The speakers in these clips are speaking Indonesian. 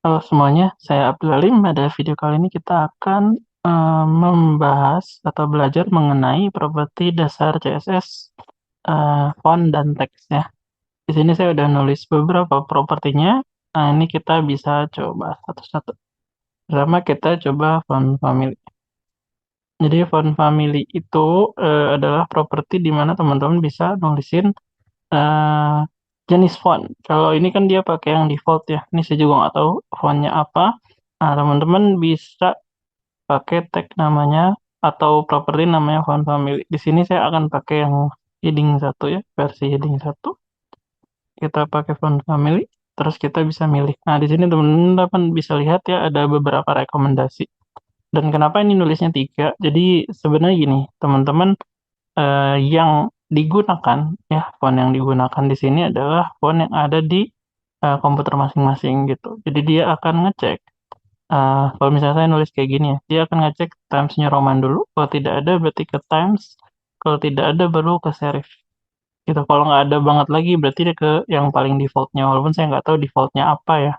Halo semuanya, saya Abdul Alim. Pada video kali ini kita akan membahas atau belajar mengenai properti dasar CSS, font dan teks ya. Di sini saya udah nulis beberapa propertinya. Nah, ini kita bisa coba satu-satu. Pertama kita coba font family. Jadi font family itu adalah properti di mana teman-teman bisa nulisin eh, jenis font. Kalau ini kan dia pakai yang default ya. Ini saya juga nggak tahu fontnya apa. Nah, teman-teman bisa pakai tag namanya atau properti namanya font family. Di sini saya akan pakai yang heading 1 ya, versi heading 1. Kita pakai font family, terus kita bisa milih. Nah, di sini teman-teman bisa lihat ya ada beberapa rekomendasi. Dan kenapa ini nulisnya 3? Jadi sebenarnya gini, teman-teman yang digunakan ya, font yang digunakan di sini adalah font yang ada di komputer masing-masing gitu. Jadi dia akan ngecek. Kalau misalnya saya nulis kayak gini ya, dia akan ngecek Times New Roman dulu. Kalau tidak ada berarti ke Times. Kalau tidak ada baru ke serif. Gitu. Kalau nggak ada banget lagi berarti dia ke yang paling defaultnya. Walaupun saya nggak tahu defaultnya apa ya,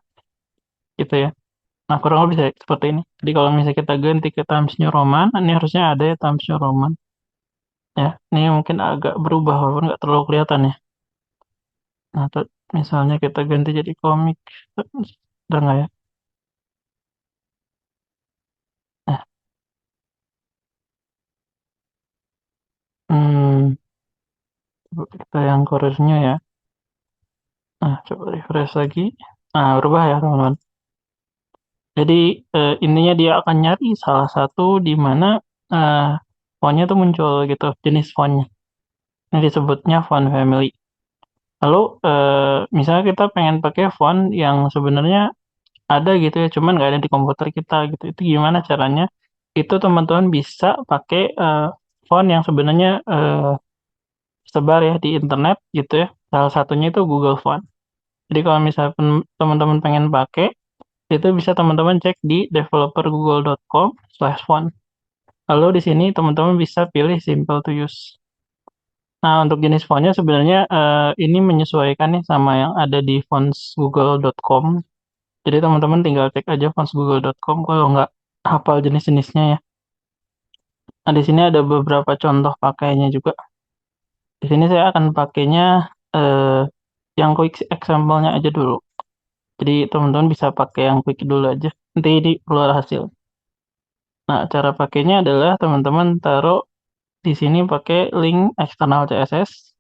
gitu ya. Nah kurang lebih seperti ini. Jadi kalau misalnya kita ganti ke Times New Roman, ini harusnya ada ya Times New Roman. Ya, ini mungkin agak berubah walaupun nggak terlalu kelihatan ya. Nah, misalnya kita ganti jadi komik, udah nggak ya? Nah, hmm, coba kita yang Courier ya. Nah, coba refresh lagi. Nah, berubah ya, teman-teman. Jadi, intinya dia akan nyari salah satu di mana eh, fontnya tuh muncul gitu, jenis fontnya. Ini disebutnya font family. Lalu, misalnya kita pengen pakai font yang sebenarnya ada gitu ya, cuman nggak ada di komputer kita gitu. Itu gimana caranya? Itu teman-teman bisa pakai font yang sebenarnya sebar ya di internet gitu ya. Salah satunya itu Google Font. Jadi kalau misalnya teman-teman pengen pakai, itu bisa teman-teman cek di developergoogle.com/font. Lalu di sini teman-teman bisa pilih simple to use. Nah, untuk jenis fontnya sebenarnya ini menyesuaikan nih sama yang ada di fontsgoogle.com. Jadi teman-teman tinggal cek aja fontsgoogle.com kalau nggak hafal jenis-jenisnya ya. Nah, di sini ada beberapa contoh pakainya juga. Di sini saya akan pakainya eh, yang quick example-nya aja dulu. Jadi teman-teman bisa pakai yang quick dulu aja. Nanti di keluar hasil. Nah, cara pakainya adalah teman-teman taruh di sini pakai link eksternal CSS.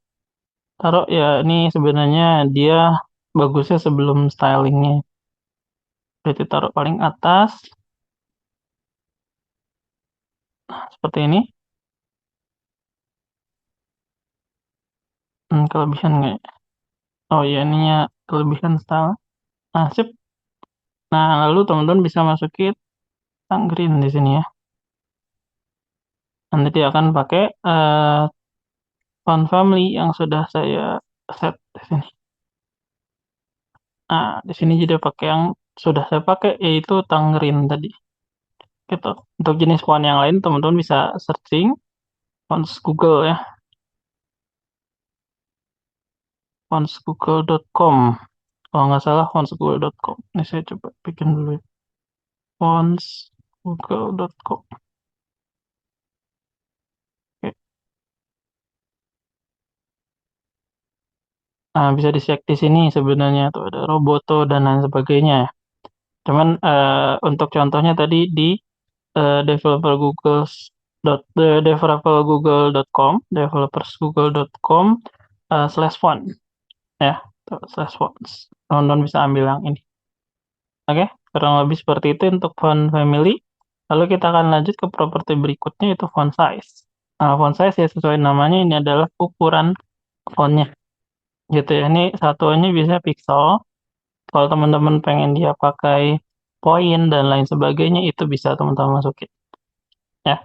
Taruh ya ini sebenarnya dia bagusnya sebelum stylingnya. Berarti taruh paling atas seperti ini. Kelebihan nggak ya? Oh iya, ininya kelebihan style. Nah, sip. Nah, lalu teman-teman bisa masukin green di sini ya. Nanti dia akan pakai font family yang sudah saya set di sini. Nah, di sini juga pakai yang sudah saya pakai yaitu Tangerine tadi. Gitu. Untuk jenis font yang lain teman-teman bisa searching fonts Google ya, fontsgoogle.com. Kalau nggak salah fontsgoogle.com. Ini saya coba bikin dulu ya. fontsgoogle.com. Oke. Nah, bisa dicek di sini sebenarnya tuh ada Roboto dan lain sebagainya ya. Cuman untuk contohnya tadi di developergoogle.com, developersgoogle.com/font ya, tuh, slash fonts. Teman-teman bisa ambil yang ini. Oke, kurang lebih seperti itu untuk font family. Lalu kita akan lanjut ke properti berikutnya yaitu font size. Nah, font size ya sesuai namanya ini adalah ukuran fontnya gitu ya. Ini satuannya bisa pixel. Kalau teman-teman pengen dia pakai poin dan lain sebagainya itu bisa teman-teman masukin ya.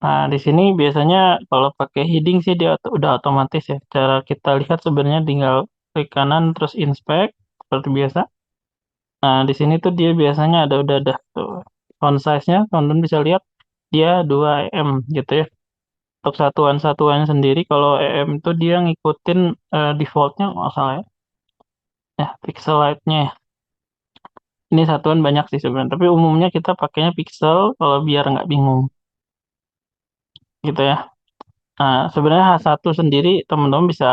Nah, di sini biasanya kalau pakai heading sih dia udah otomatis ya. Cara kita lihat sebenarnya tinggal klik kanan terus inspect seperti biasa. Nah, di sini tuh dia biasanya udah ada tuh font size-nya, teman-teman bisa lihat dia 2 em gitu ya. Untuk satuan-satuan sendiri kalau em itu dia ngikutin default-nya nggak salah ya. Ya, pixel height-nya ya. Ini satuan banyak sih sebenarnya, tapi umumnya kita pakainya pixel kalau biar nggak bingung, gitu ya. Nah, sebenarnya H1 sendiri teman-teman bisa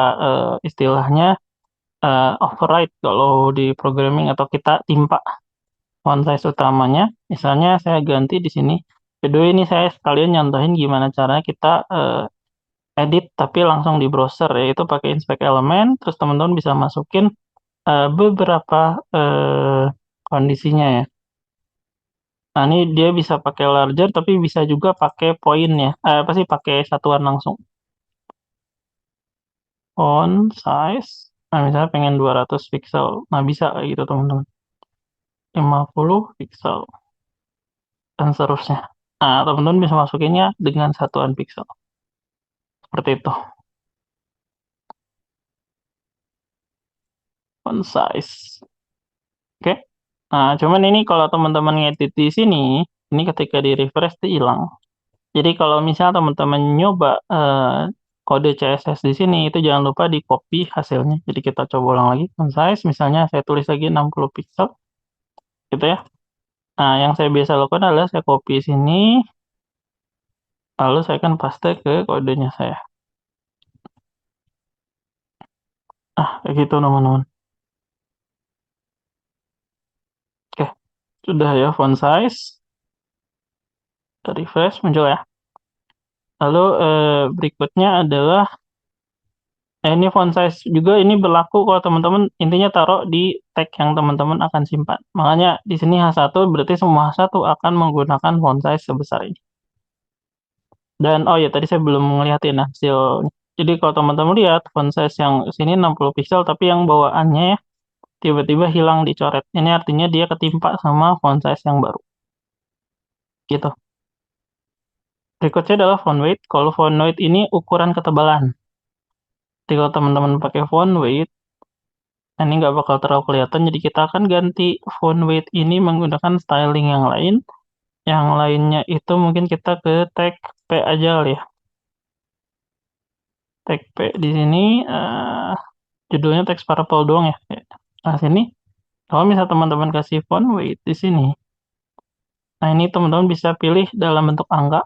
istilahnya override kalau di programming atau kita timpa font size utamanya. Misalnya saya ganti di sini. By the way, ini saya sekalian nyontohin gimana caranya kita edit tapi langsung di browser, yaitu pakai inspect element, terus teman-teman bisa masukin beberapa kondisinya ya. Nah, ini dia bisa pakai larger tapi bisa juga pakai point ya. Apa sih pakai satuan langsung. Font size. Nah, misalnya pengen 200 pixel. Nah, bisa kayak gitu teman-teman. 50 pixel dan seterusnya. Nah, teman-teman bisa masukinnya dengan satuan pixel. Seperti itu. Font size. Oke. Nah, cuman ini kalau teman-teman ngedit di sini, ini ketika di refresh itu hilang. Jadi kalau misalnya teman-teman nyoba kode CSS di sini, itu jangan lupa di copy hasilnya. Jadi kita coba ulang lagi. Font size, misalnya saya tulis lagi 60 pixel, gitu ya. Nah, yang saya biasa lakukan adalah saya copy sini, lalu saya akan paste ke kodenya saya. Kayak gitu teman-teman. Oke, sudah ya font size. Refresh muncul ya. Lalu berikutnya adalah ini font size juga ini berlaku kalau teman-teman intinya taruh di tag yang teman-teman akan simpan. Makanya di sini H1 berarti semua H1 akan menggunakan font size sebesar ini. Dan oh ya tadi saya belum ngeliatin hasilnya. Jadi kalau teman-teman lihat font size yang sini 60 pixel tapi yang bawaannya ya tiba-tiba hilang dicoret. Ini artinya dia ketimpa sama font size yang baru. Gitu. Berikutnya adalah font weight. Kalau font weight ini ukuran ketebalan. Jadi kalau teman-teman pakai font weight, ini nggak bakal terlalu kelihatan. Jadi kita akan ganti font weight ini menggunakan styling yang lain. Yang lainnya itu mungkin kita ke tag P aja kali ya. Tag P di sini judulnya teks purple doang ya. Nah sini, kalau misal teman-teman kasih font weight di sini, nah ini teman-teman bisa pilih dalam bentuk angka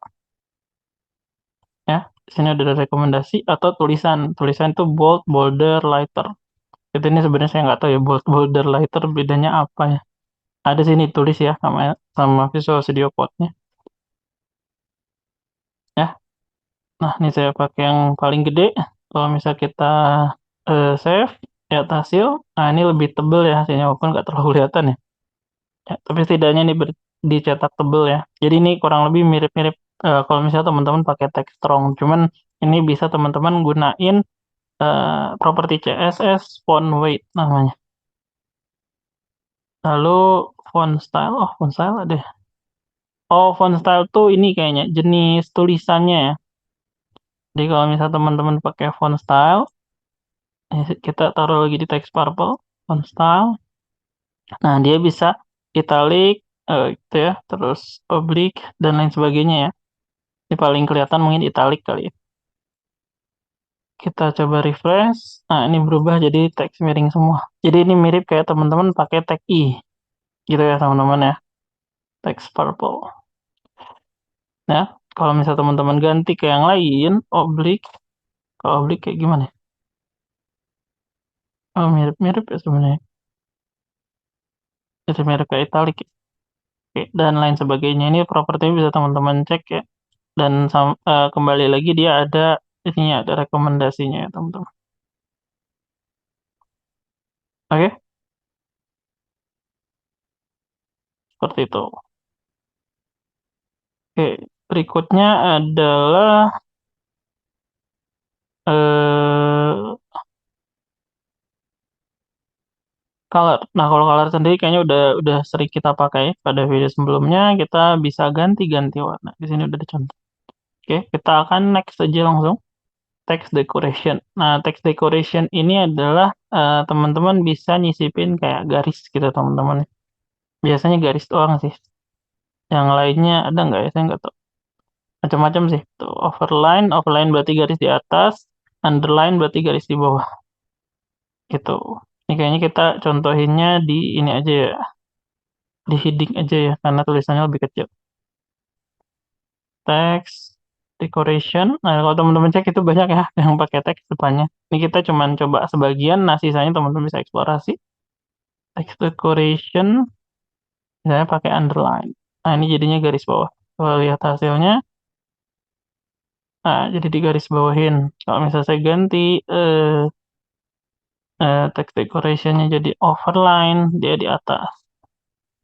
ya. Di sini ada rekomendasi atau tulisan. Tulisan itu bold, bolder, lighter. Itu ini sebenarnya saya nggak tahu ya bold, bolder, lighter bedanya apa ya. Ada sini tulis ya sama Visual Studio Code-nya ya. Nah, ini saya pakai yang paling gede. Kalau misal kita save, lihat hasil. Nah, ini lebih tebel ya hasilnya, walaupun nggak terlalu kelihatan ya. Tapi setidaknya ini dicetak tebel ya. Jadi ini kurang lebih mirip-mirip kalau misalnya teman-teman pakai text strong. Cuman ini bisa teman-teman gunain properti CSS font weight namanya. Lalu font style, font style ada. Oh, font style tuh ini kayaknya jenis tulisannya ya. Jadi kalau misalnya teman-teman pakai font style, kita taruh lagi di text purple, font style. Nah, dia bisa italic, gitu ya, terus oblique, dan lain sebagainya ya. Ini paling kelihatan mungkin italic kali ya. Kita coba refresh. Nah, ini berubah jadi teks miring semua. Jadi ini mirip kayak teman-teman pakai tag I. Gitu ya teman-teman ya. Text purple. Ya, kalau misal teman-teman ganti ke yang lain, oblique. Kalau oblique kayak gimana ya? Oh, mirip-mirip ya sebenarnya. Jadi mirip kayak italic ya. Oke, dan lain sebagainya. Ini propertinya bisa teman-teman cek ya. Dan kembali lagi dia ada ini ada rekomendasinya ya teman-teman. Oke, seperti itu. Oke, berikutnya adalah color. Nah, kalau color sendiri kayaknya udah sering kita pakai pada video sebelumnya. Kita bisa ganti-ganti warna. Di sini udah dicontoh. Oke, kita akan next aja langsung. Text decoration. Nah, text decoration ini adalah teman-teman bisa nyisipin kayak garis gitu teman-teman. Biasanya garis doang sih. Yang lainnya ada nggak ya? Saya nggak tahu. Macam-macam sih. Tuh, overline, overline berarti garis di atas, underline berarti garis di bawah. Gitu. Ini kayaknya kita contohinnya di ini aja ya. di heading aja ya, karena tulisannya lebih kecil. Text decoration. Nah, kalau teman-teman cek itu banyak ya yang pakai teks depannya. Ini kita cuman coba sebagian, nah sisanya teman-teman bisa eksplorasi. Text decoration, misalnya pakai underline. Nah, ini jadinya garis bawah. Kalau lihat hasilnya, nah jadi di garis bawahin. Kalau misalnya saya ganti text decorationnya jadi overline, dia di atas.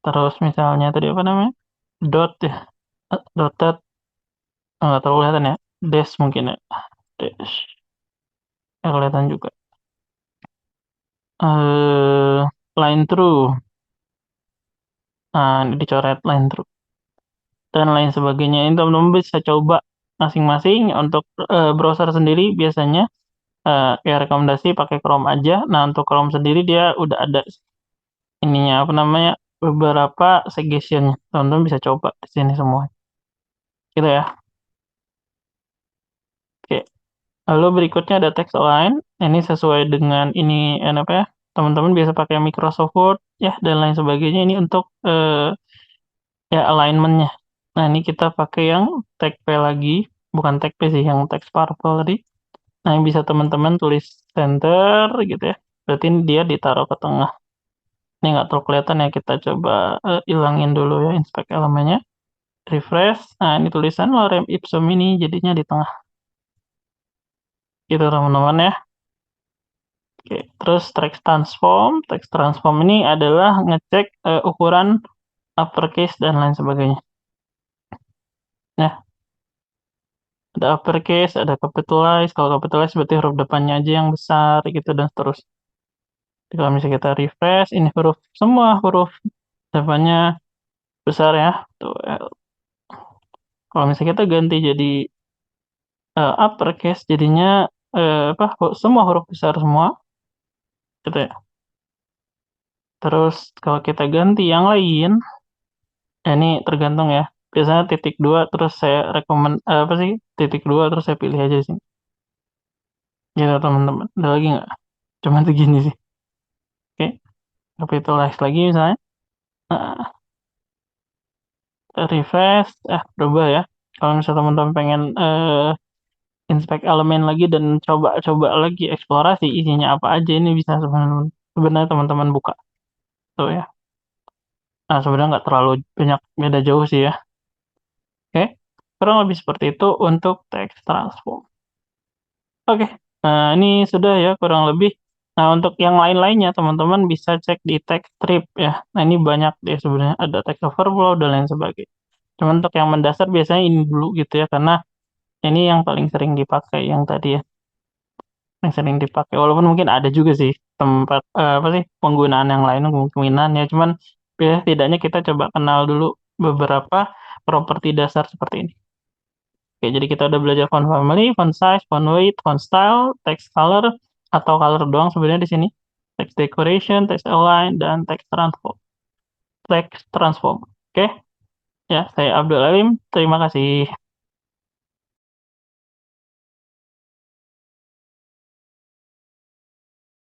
Terus misalnya tadi apa namanya? Dot ya, dotted, nggak terlalu kelihatan ya. Dash mungkin ya. Dash, nggak kelihatan juga. Line through. Nah, ini dicoret line through dan lain sebagainya. Ini teman-teman bisa coba masing-masing untuk browser sendiri biasanya ya rekomendasi pakai Chrome aja. Nah, untuk Chrome sendiri dia udah ada ininya apa namanya beberapa suggestion. Teman-teman bisa coba di sini semua. Gitu ya. Oke. Lalu berikutnya ada text align. Ini sesuai dengan ini apa ya? Teman-teman biasa pakai Microsoft Word ya dan lain sebagainya. Ini untuk ya alignmentnya. Nah, ini kita pakai yang tag P lagi, bukan tag P sih, yang teks purple tadi. Nah, yang bisa teman-teman tulis center gitu ya. Berarti ini dia ditaruh ke tengah. Ini nggak terlalu kelihatan ya, kita coba ilangin dulu ya inspect elemennya. Refresh. Nah, ini tulisan lorem ipsum ini jadinya di tengah. Gitu teman-teman ya. Oke, terus text transform. Text transform ini adalah ngecek ukuran uppercase dan lain sebagainya. Nah, ada uppercase, ada capitalize. Kalau capitalize berarti huruf depannya aja yang besar gitu dan seterusnya. Jadi kalau misalnya kita refresh, ini huruf semua huruf depannya besar ya. Tuh, kalau misalnya kita ganti jadi uppercase, jadinya apa? Semua huruf besar semua, gitu ya. Terus kalau kita ganti yang lain, ini tergantung ya. Biasanya titik dua, terus saya rekomend apa sih? Titik dua, terus saya pilih aja sih. Gitu teman-teman. Ada lagi nggak? Cuman segini sih. Oke, capitalize lagi misalnya. Nah, refresh, berubah ya. Kalau misalnya teman-teman pengen inspect elemen lagi dan coba-coba lagi eksplorasi isinya apa aja, ini bisa sebenarnya teman-teman buka tuh ya. Nah, sebenarnya nggak terlalu banyak beda jauh sih ya. Oke, kurang lebih seperti itu untuk text transform. Oke, nah ini sudah ya kurang lebih. Nah, untuk yang lain-lainnya teman-teman bisa cek di text strip ya. Nah, ini banyak deh sebenarnya, ada text overflow dan lain sebagainya. Cuman untuk yang mendasar biasanya ini dulu gitu ya, karena ini yang paling sering dipakai yang tadi ya, yang sering dipakai. Walaupun mungkin ada juga sih tempat apa sih penggunaan yang lain kemungkinan ya, cuman ya setidaknya kita coba kenal dulu beberapa properti dasar seperti ini. Oke, jadi kita udah belajar font family, font size, font weight, font style, text color atau color doang sebenarnya di sini. Text decoration, text align, dan text transform. Text transform. Oke, ya saya Abdul Alim. Terima kasih.